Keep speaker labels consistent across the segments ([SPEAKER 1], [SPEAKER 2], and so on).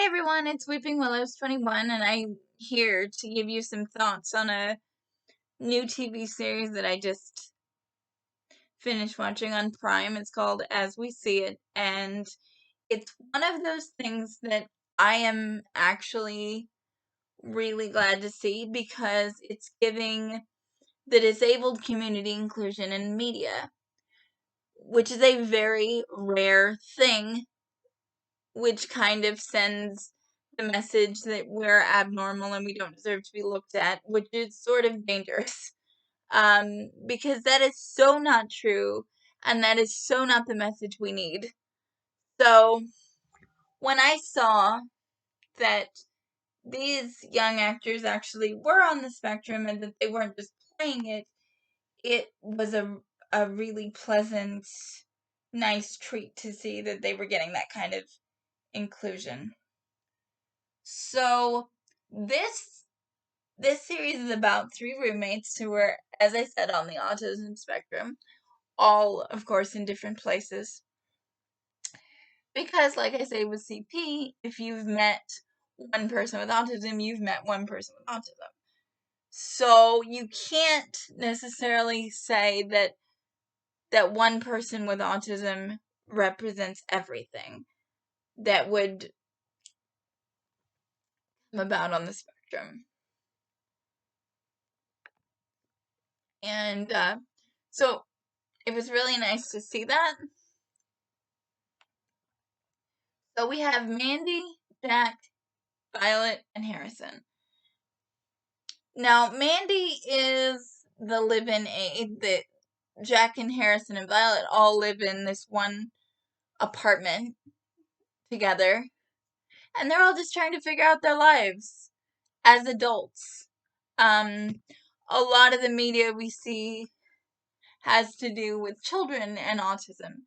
[SPEAKER 1] Hi everyone, it's Weeping Willows 21 and I'm here to give you some thoughts on a new TV series that I just finished watching on Prime. It's called As We See It, and it's one of those things that I am actually really glad to see because it's giving the disabled community inclusion in media, which is a very rare thing, which kind of sends the message that we're abnormal and we don't deserve to be looked at, which is sort of dangerous. Because that is so not true, and that is so not the message we need. So, when I saw that these young actors actually were on the spectrum and that they weren't just playing it, it was a really pleasant, nice treat to see that they were getting that kind of inclusion. So this series is about three roommates who were, as I said, on the autism spectrum, all of course in different places. Because like I say with CP, if you've met one person with autism, you've met one person with autism. So you can't necessarily say that one person with autism represents everything that would come about on the spectrum. And so it was really nice to see that. So we have Mandy, Jack, Violet, and Harrison. Now, Mandy is the live-in aide that Jack and Harrison and Violet all live in this one apartment together. And they're all just trying to figure out their lives as adults. A lot of the media we see has to do with children and autism.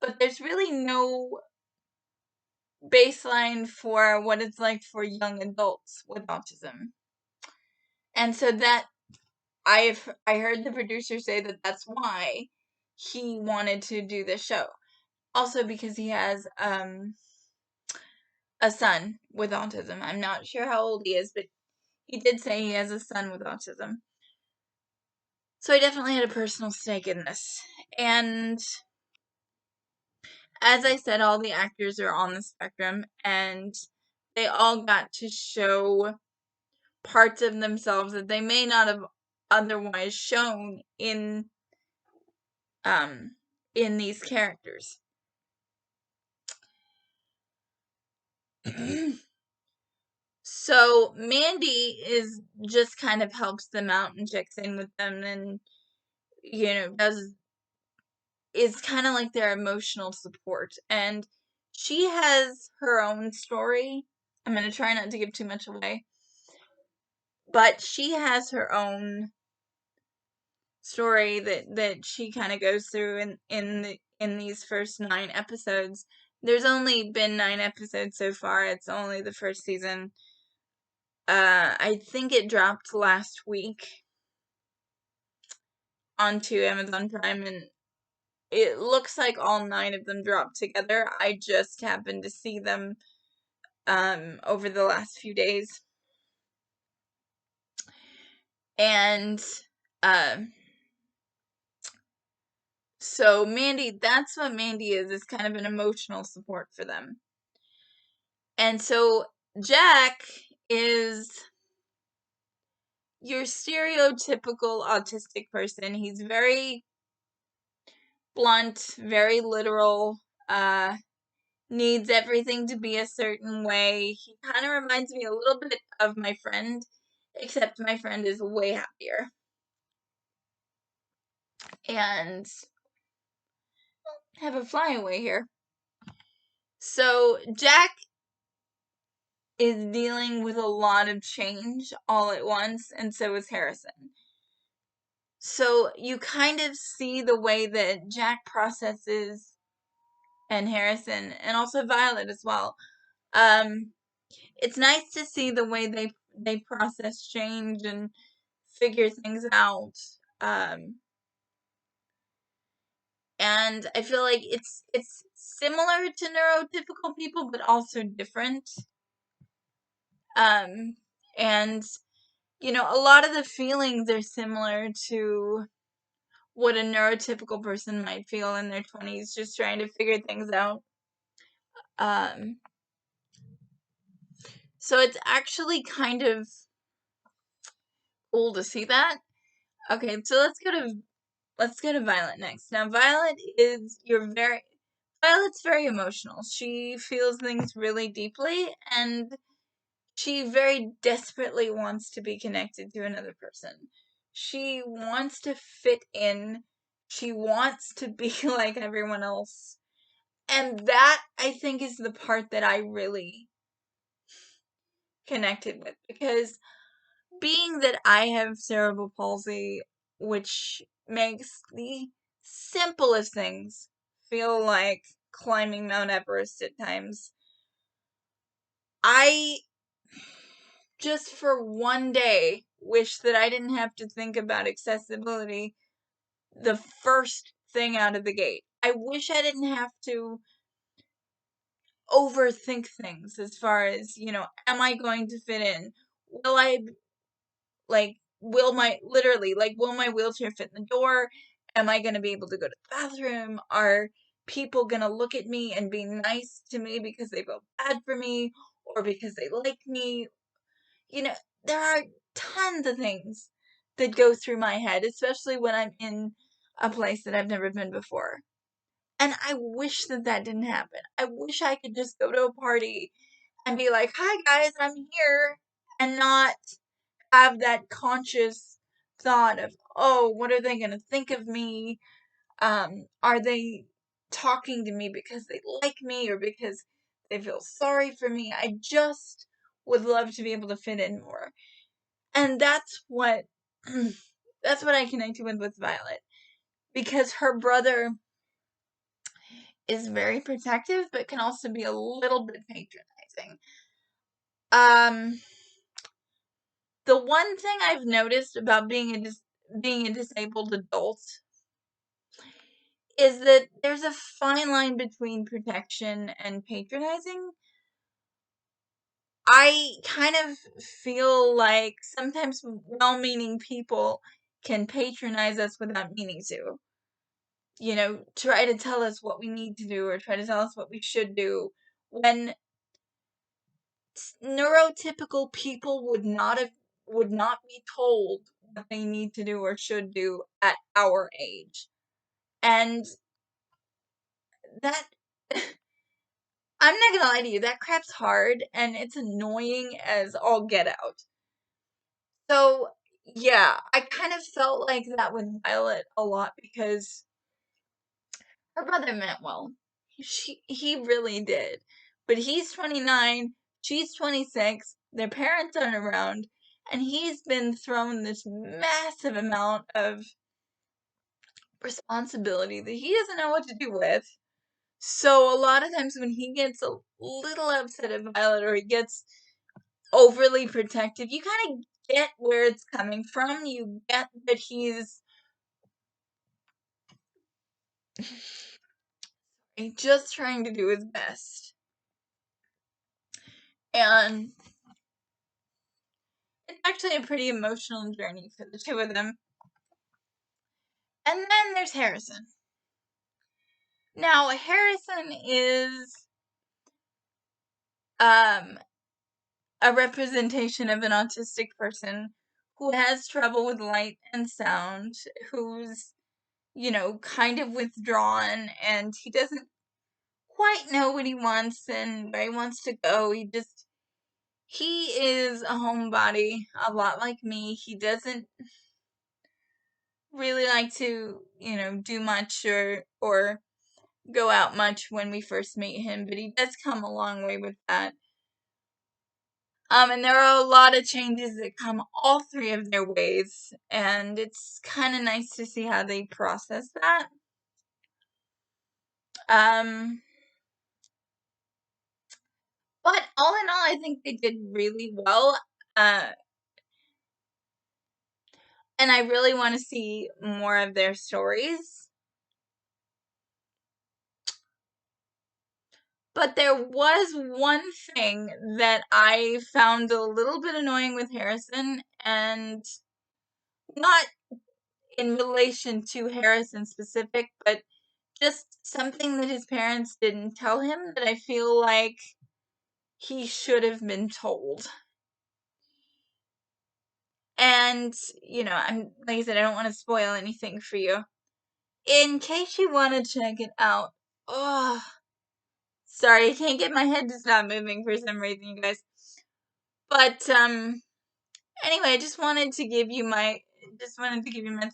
[SPEAKER 1] But there's really no baseline for what it's like for young adults with autism. And so that I heard the producer say that that's why he wanted to do this show. Also because he has a son with autism. I'm not sure how old he is, but he did say he has a son with autism. So I definitely had a personal stake in this. And as I said, all the actors are on the spectrum and they all got to show parts of themselves that they may not have otherwise shown in these characters. So Mandy is just kind of helps them out and checks in with them and is kind of like their emotional support, and she has her own story. I'm going to try not to give too much away, but she has her own story that she kind of goes through in these first 9 episodes. There's only been 9 episodes so far. It's only the first season. I think it dropped last week onto Amazon Prime, and it looks like all 9 of them dropped together. I just happened to see them over the last few days. And so Mandy, that's what Mandy is kind of an emotional support for them. And so Jack is your stereotypical autistic person. He's very blunt, very literal, needs everything to be a certain way. He kind of reminds me a little bit of my friend, except my friend is way happier. And have a flyaway here. So Jack is dealing with a lot of change all at once, and so is Harrison. So you kind of see the way that Jack processes, and Harrison, and also Violet as well. It's nice to see the way they process change and figure things out. And I feel like it's similar to neurotypical people, but also different. And, you know, a lot of the feelings are similar to what a neurotypical person might feel in their 20s, just trying to figure things out. So it's actually kind of cool to see that. Okay, so let's go to Violet next. Now, Violet's very emotional. She feels things really deeply, and she very desperately wants to be connected to another person. She wants to fit in. She wants to be like everyone else. And that, I think, is the part that I really connected with, because being that I have cerebral palsy, which makes the simplest things feel like climbing Mount Everest at times, I just for one day wish that I didn't have to think about accessibility the first thing out of the gate. I wish I didn't have to overthink things as far as, you know, am I going to fit in? Will I, like, will my wheelchair fit in the door? Am I going to be able to go to the bathroom? Are people going to look at me and be nice to me because they feel bad for me or because they like me? You know, there are tons of things that go through my head, especially when I'm in a place that I've never been before. And I wish that that didn't happen. I wish I could just go to a party and be like, hi guys, I'm here, and not have that conscious thought of, oh, what are they going to think of me? Are they talking to me because they like me or because they feel sorry for me? I just would love to be able to fit in more. And that's what I connected with Violet, because her brother is very protective but can also be a little bit patronizing. The one thing I've noticed about being a disabled adult is that there's a fine line between protection and patronizing. I kind of feel like sometimes well-meaning people can patronize us without meaning to. You know, try to tell us what we need to do or try to tell us what we should do, when neurotypical people would not be told what they need to do or should do at our age. And that I'm not gonna lie to you, that crap's hard and it's annoying as all get out. So yeah, I kind of felt like that with Violet a lot because her brother meant well. He really did. But he's 29, she's 26, their parents aren't around, and he's been thrown this massive amount of responsibility that he doesn't know what to do with. So a lot of times when he gets a little upset at Violet or he gets overly protective, you kind of get where it's coming from. You get that he's just trying to do his best. And it's actually a pretty emotional journey for the two of them. And then there's Harrison. Now, Harrison is a representation of an autistic person who has trouble with light and sound, who's, you know, kind of withdrawn, and he doesn't quite know what he wants and where he wants to go. He is a homebody, a lot like me. He doesn't really like to, you know, do much or go out much when we first meet him, but he does come a long way with that. And there are a lot of changes that come all three of their ways, and it's kind of nice to see how they process that. But all in all, I think they did really well. And I really want to see more of their stories. But there was one thing that I found a little bit annoying with Harrison, and not in relation to Harrison specific, but just something that his parents didn't tell him that I feel like he should have been told. And, like I said, I don't want to spoil anything for you. In case you want to check it out. Oh, sorry, I can't get my head to stop moving for some reason, you guys. But, anyway, I just wanted to give you my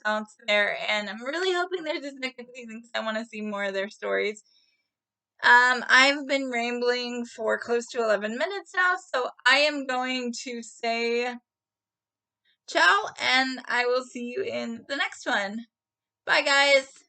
[SPEAKER 1] thoughts there, and I'm really hoping there's a second season because I want to see more of their stories. I've been rambling for close to 11 minutes now, so I am going to say ciao, and I will see you in the next one. Bye, guys!